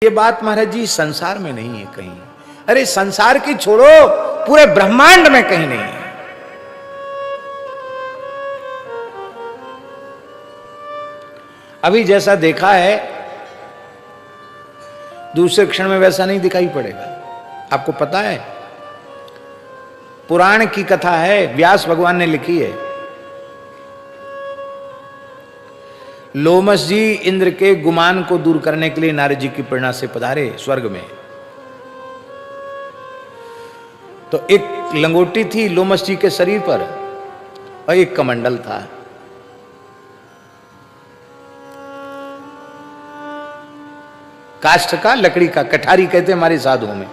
ये बात महाराज जी संसार में नहीं है कहीं। अरे संसार की छोड़ो, पूरे ब्रह्मांड में कहीं नहीं है। अभी जैसा देखा है दूसरे क्षण में वैसा नहीं दिखाई पड़ेगा। आपको पता है, पुराण की कथा है, व्यास भगवान ने लिखी है। लोमस जी इंद्र के गुमान को दूर करने के लिए नारद जी की प्रेरणा से पधारे स्वर्ग में। तो एक लंगोटी थी लोमस जी के शरीर पर और एक कमंडल था। काष्ठ का, लकड़ी का, कठारी कहते हमारे साधुओं में।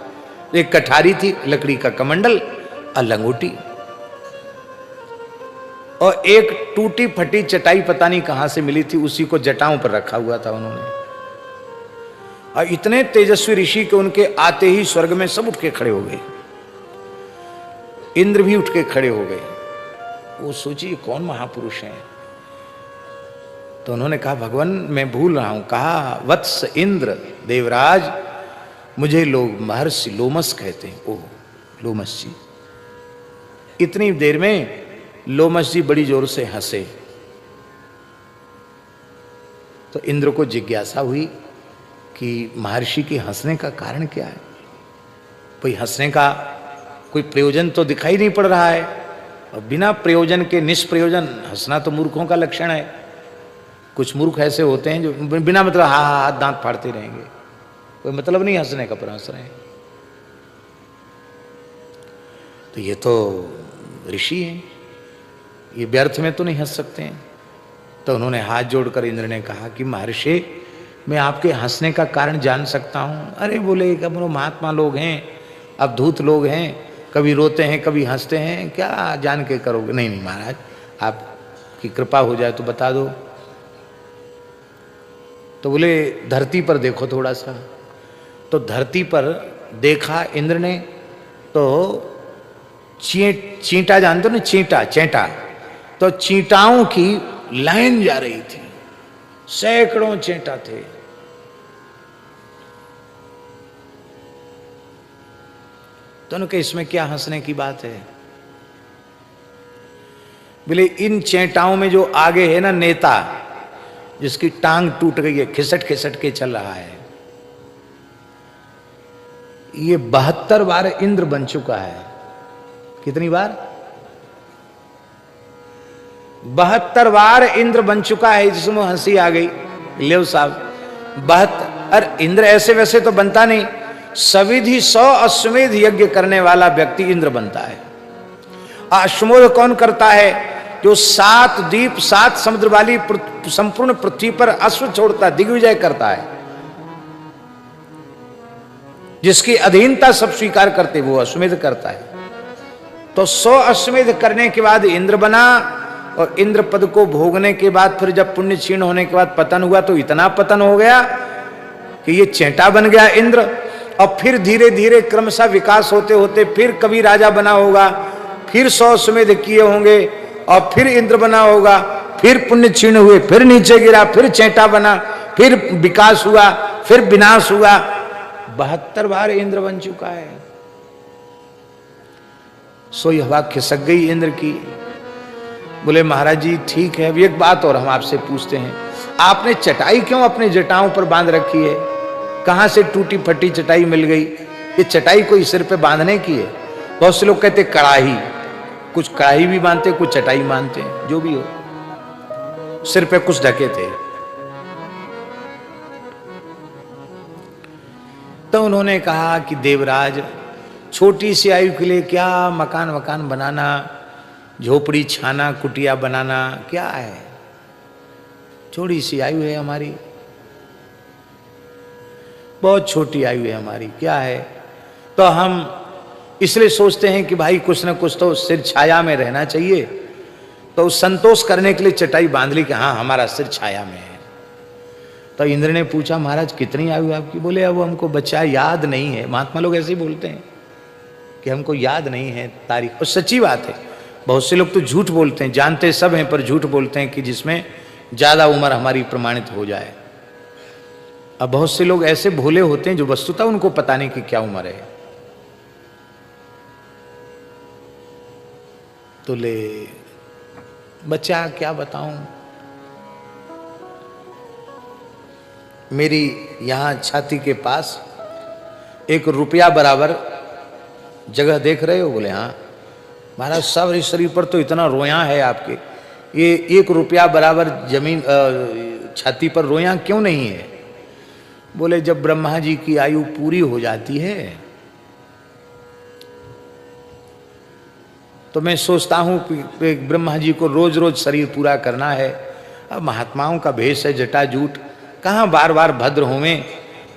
एक कठारी थी, लकड़ी का कमंडल और लंगोटी, और एक टूटी फटी चटाई पता नहीं कहां से मिली थी, उसी को जटाओं पर रखा हुआ था उन्होंने। और इतने तेजस्वी ऋषि के उनके आते ही स्वर्ग में सब उठ के खड़े हो गए। इंद्र भी उठ के खड़े हो गए। वो सोचिए कौन महापुरुष हैं। तो उन्होंने कहा भगवान मैं भूल रहा हूं। कहा वत्स इंद्र देवराज, मुझे लोग महर्षि लोमस कहते हैं। ओह लोमस जी। इतनी देर में लोमस जी बड़ी जोर से हंसे। तो इंद्र को जिज्ञासा हुई कि महर्षि के हंसने का कारण क्या है। कोई हंसने का कोई प्रयोजन तो दिखाई नहीं पड़ रहा है, और बिना प्रयोजन के निष्प्रयोजन हंसना तो मूर्खों का लक्षण है। कुछ मूर्ख ऐसे होते हैं जो बिना मतलब हा हाथ दांत फाड़ते रहेंगे, कोई मतलब नहीं हंसने का, पर हंस रहे हैं। तो ये तो ऋषि हैं, ये व्यर्थ में तो नहीं हंस सकते हैं। तो उन्होंने हाथ जोड़कर इंद्र ने कहा कि महर्षि मैं आपके हंसने का कारण जान सकता हूं। अरे बोले कब महात्मा लोग हैं, अवधूत लोग हैं, कभी रोते हैं कभी हंसते हैं, क्या जान के करोगे। नहीं नहीं महाराज, आपकी कृपा हो जाए तो बता दो। तो बोले धरती पर देखो थोड़ा सा। तो धरती पर देखा इंद्र ने, तो चींटा जानते हो ना, चींटा, तो चींटाओं की लाइन जा रही थी, सैकड़ों चींटा थे। तो उनके इसमें क्या हंसने की बात है। बोले इन चींटाओं में जो आगे है ना नेता, जिसकी टांग टूट गई है, खिसट खिसट के चल रहा है, ये 72 बार इंद्र बन चुका है। कितनी बार? 72 बार इंद्र बन चुका है। जिसमें हंसी आ गई। लेव साहब 72। अरे इंद्र ऐसे वैसे तो बनता नहीं, सविधि 100 अश्वमेध यज्ञ करने वाला व्यक्ति इंद्र बनता है। अश्वमेध कौन करता है? जो 7 द्वीप 7 समुद्र वाली संपूर्ण पृथ्वी पर अश्व छोड़ता, दिग्विजय करता है, जिसकी अधीनता सब स्वीकार करते, वो अश्वमेध करता है। तो 100 अश्वमेध करने के बाद इंद्र बना, और इंद्र पद को भोगने के बाद फिर जब पुण्य क्षीण होने के बाद पतन हुआ, तो इतना पतन हो गया कि ये चेंटा बन गया इंद्र। और फिर धीरे धीरे क्रमशः विकास होते होते फिर कभी राजा बना होगा, फिर 100 अश्वमेध किए होंगे, और फिर इंद्र बना होगा, फिर पुण्य क्षीण हुए, फिर नीचे गिरा, फिर चेंटा बना, फिर विकास हुआ, फिर विनाश हुआ। 72 बार इंद्र बन चुका है। सो यह हवा खिसक गई इंद्र की। बोले महाराज जी ठीक है, अब एक बात और हम आपसे पूछते हैं, आपने चटाई क्यों अपने जटाओं पर बांध रखी है? कहां से टूटी फटी चटाई मिल गई? ये चटाई कोई सिर पे बांधने की है? बहुत से लोग कहते कड़ाही, कुछ कड़ाही भी बांधते, कुछ चटाई बांधते हैं, जो भी हो, सिर पे कुछ ढके थे। तो उन्होंने कहा कि देवराज, छोटी सी आयु के लिए क्या मकान बनाना, झोपड़ी छाना, कुटिया बनाना, क्या है? छोटी सी आयु है हमारी, बहुत छोटी आयु है हमारी, क्या है? तो हम इसलिए सोचते हैं कि भाई कुछ ना कुछ तो सिर छाया में रहना चाहिए। तो संतोष करने के लिए चटाई बांध ली कि हाँ हमारा सिर छाया में है। तो इंद्र ने पूछा महाराज कितनी आयु आपकी? बोले अब हमको बच्चा याद नहीं है। महात्मा लोग ऐसे ही बोलते हैं कि हमको याद नहीं है तारीख, और सच्ची बात है। बहुत से लोग तो झूठ बोलते हैं, जानते सब हैं पर झूठ बोलते हैं कि जिसमें ज्यादा उम्र हमारी प्रमाणित हो जाए। अब बहुत से लोग ऐसे भोले होते हैं जो वस्तुतः उनको पता नहीं कि क्या उम्र है, तो ले बच्चा क्या बताऊं, मेरी यहां छाती के पास 1 रुपया बराबर जगह देख रहे हो? बोले हाँ। महाराज सारे शरीर पर तो इतना रोया है आपके, ये 1 रुपया बराबर जमीन छाती पर रोया क्यों नहीं है? बोले जब ब्रह्मा जी की आयु पूरी हो जाती है तो मैं सोचता हूं कि ब्रह्मा जी को रोज रोज शरीर पूरा करना है। अब महात्माओं का भेष है जटाजूट, कहाँ बार बार भद्र होवें,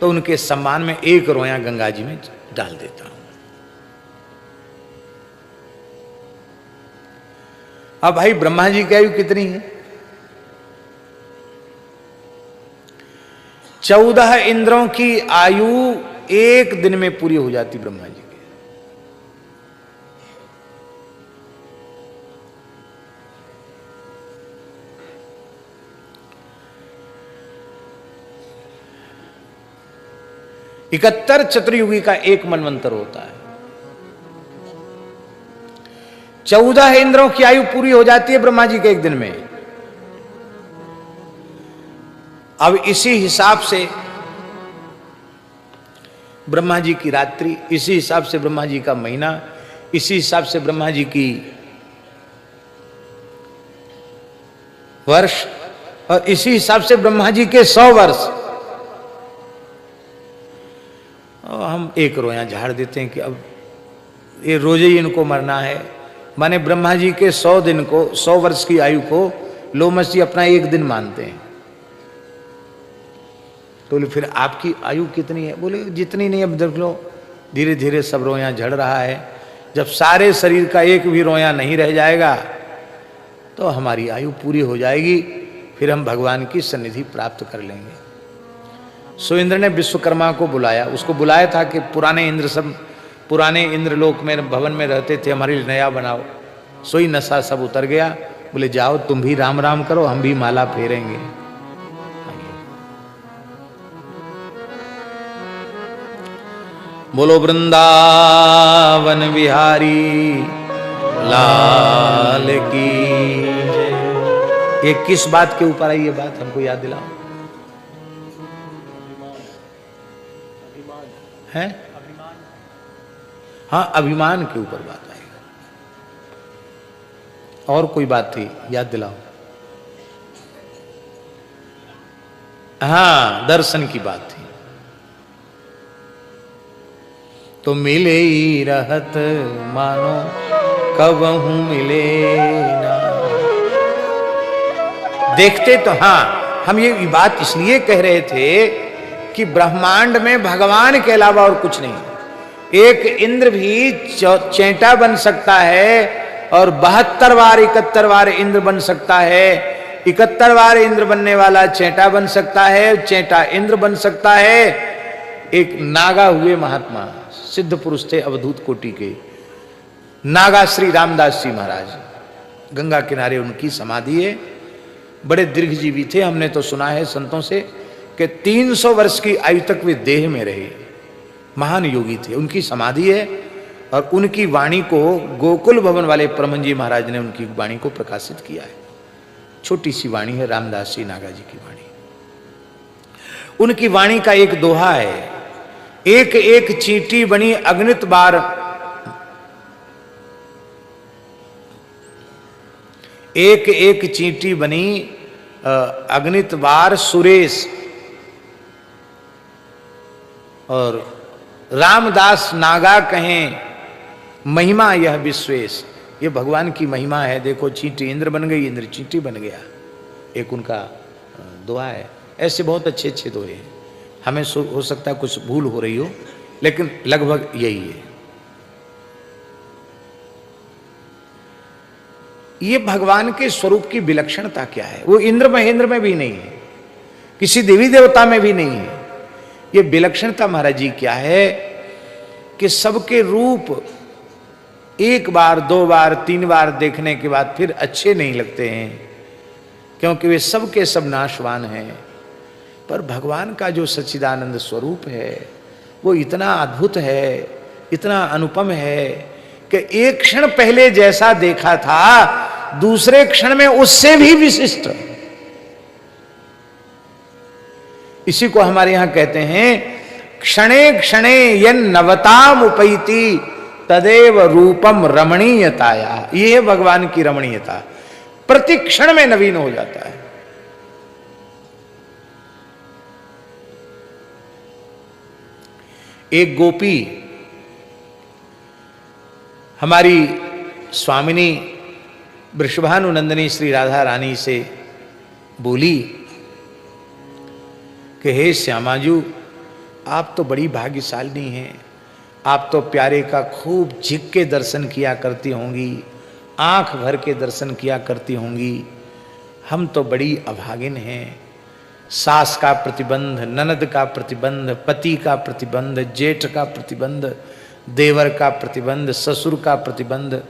तो उनके सम्मान में 1 रोया गंगा जी में डाल देता हूं। अब भाई ब्रह्मा जी की आयु कितनी है? 14 इंद्रों की आयु 1 दिन में पूरी हो जाती ब्रह्मा जी की। इकहत्तर चतुर्युगी का 1 मनवंतर होता है। 14 इंद्रों की आयु पूरी हो जाती है ब्रह्मा जी के 1 दिन में। अब इसी हिसाब से ब्रह्मा जी की रात्रि, इसी हिसाब से ब्रह्मा जी का महीना, इसी हिसाब से ब्रह्मा जी की वर्ष, और इसी हिसाब से ब्रह्मा जी के 100 वर्ष। और हम 1 रोया झाड़ देते हैं कि अब ये रोजे ही इनको मरना है। माने ब्रह्मा जी के 100 दिन को, 100 वर्ष की आयु को लोमस जी अपना 1 दिन मानते हैं। तो बोले फिर आपकी आयु कितनी है? बोले जितनी नहीं, अब देख लो धीरे धीरे सब रोया झड़ रहा है। जब सारे शरीर का 1 भी रोया नहीं रह जाएगा तो हमारी आयु पूरी हो जाएगी, फिर हम भगवान की सन्निधि प्राप्त कर लेंगे। सो इंद्र ने विश्वकर्मा को बुलाया, उसको बुलाया था कि पुराने इंद्र सब, पुराने इंद्रलोक में भवन में रहते थे, हमारे लिए नया बनाओ। सोई नशा सब उतर गया। बोले जाओ तुम भी राम राम करो, हम भी माला फेरेंगे। बोलो वृंदावन बिहारी लाल की जय। ये किस बात के ऊपर आई ये बात हमको याद दिलाओ है? हाँ, अभिमान के ऊपर बात आई। और कोई बात थी याद दिलाओ? हाँ, दर्शन की बात थी। तो मिले ही रहत मानो कबहू मिले ना। देखते तो हाँ, हम ये बात इसलिए कह रहे थे कि ब्रह्मांड में भगवान के अलावा और कुछ नहीं। एक इंद्र भी चेंटा बन सकता है और 72 बार 71 बार इंद्र बन सकता है। 71 बार इंद्र बनने वाला चेंटा बन सकता है, चेंटा इंद्र बन सकता है। एक नागा हुए महात्मा, सिद्ध पुरुष थे अवधूत कोटि के, नागा श्री रामदास जी महाराज, गंगा किनारे उनकी समाधि है। बड़े दीर्घजीवी थे, हमने तो सुना है संतों से कि 300 वर्ष की आयु तक वे देह में रहे। महान योगी थे, उनकी समाधि है। और उनकी वाणी को गोकुल भवन वाले परमहंस जी महाराज ने उनकी वाणी को प्रकाशित किया है। छोटी सी वाणी है रामदास जी नागा जी की वाणी। उनकी वाणी का एक दोहा है, एक एक चींटी बनी अगणित बार, एक एक चींटी बनी अगणित बार सुरेश, और रामदास नागा कहें महिमा यह विश्वेश। ये भगवान की महिमा है। देखो चींटी इंद्र बन गई, इंद्र चींटी बन गया। एक उनका दुआ है। ऐसे बहुत अच्छे अच्छे दोहे हैं। हमें हो सकता है कुछ भूल हो रही हो, लेकिन लगभग यही है। ये भगवान के स्वरूप की विलक्षणता क्या है? वो इंद्र महेंद्र में भी नहीं है, किसी देवी देवता में भी नहीं है। ये विलक्षणता महाराज जी क्या है कि सबके रूप 1 बार 2 बार 3 बार देखने के बाद फिर अच्छे नहीं लगते हैं, क्योंकि वे सब के सब नाशवान हैं। पर भगवान का जो सच्चिदानंद स्वरूप है वो इतना अद्भुत है, इतना अनुपम है कि एक क्षण पहले जैसा देखा था दूसरे क्षण में उससे भी विशिष्ट। इसी को हमारे यहां कहते हैं क्षणे क्षणे यन नवताम उपैति तदेव रूपम रमणीयताया। ये है भगवान की रमणीयता, प्रति क्षण में नवीन हो जाता है। एक गोपी हमारी स्वामिनी वृषभानुनंदिनी श्री राधा रानी से बोली कि हे श्यामाजू, आप तो बड़ी भाग्यशालिनी हैं, आप तो प्यारे का खूब झिक के दर्शन किया करती होंगी, आंख भर के दर्शन किया करती होंगी, हम तो बड़ी अभागिन हैं। सास का प्रतिबंध, ननद का प्रतिबंध, पति का प्रतिबंध, जेठ का प्रतिबंध, देवर का प्रतिबंध, ससुर का प्रतिबंध,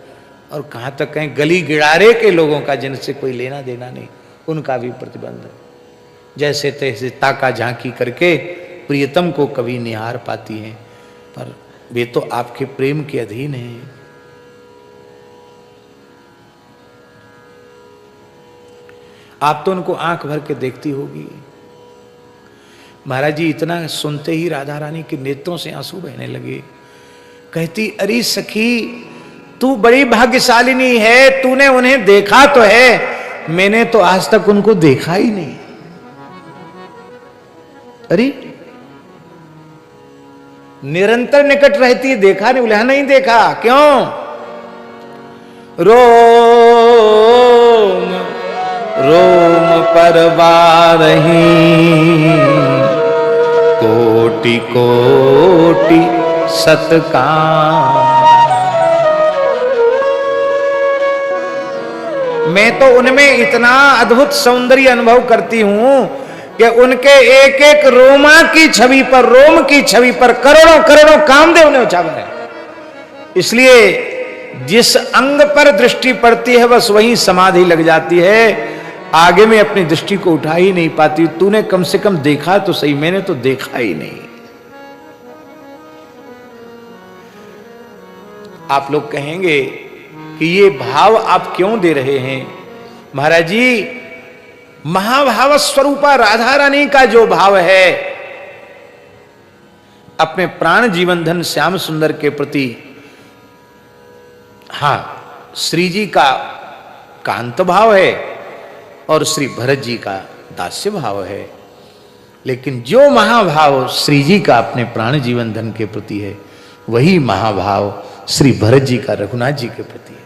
और कहाँ तक कहें गली गिड़ारे के लोगों का जिनसे कोई लेना देना नहीं, उनका भी प्रतिबंध। जैसे तैसे ताका झांकी करके प्रियतम को कभी निहार पाती हैं, पर वे तो आपके प्रेम के अधीन हैं। आप तो उनको आंख भर के देखती होगी। महाराज जी इतना सुनते ही राधा रानी के नेत्रों से आंसू बहने लगे। कहती, अरे सखी, तू बड़ी भाग्यशालिनी है, तूने उन्हें देखा तो है, मैंने तो आज तक उनको देखा ही नहीं। अरे निरंतर निकट रहती, देखा नहीं? बोले नहीं देखा। क्यों? रोम रोम पर बारही कोटि कोटि सतकाम। मैं तो उनमें इतना अद्भुत सौंदर्य अनुभव करती हूं कि उनके एक एक रोमा की छवि पर, रोम की छवि पर करोड़ों करोड़ों कामदेव ने उछावर है। इसलिए जिस अंग पर दृष्टि पड़ती है बस वहीं समाधि लग जाती है, आगे में अपनी दृष्टि को उठा ही नहीं पाती। तूने कम से कम देखा तो सही, मैंने तो देखा ही नहीं। आप लोग कहेंगे कि ये भाव आप क्यों दे रहे हैं? महाराज जी, महाभाव स्वरूपा राधा रानी का जो भाव है अपने प्राण जीवन धन श्याम सुंदर के प्रति, हां, श्री जी का कांत भाव है और श्री भरत जी का दास्य भाव है, लेकिन जो महाभाव श्री जी का अपने प्राण जीवन धन के प्रति है वही महाभाव श्री भरत जी का रघुनाथ जी के प्रति है।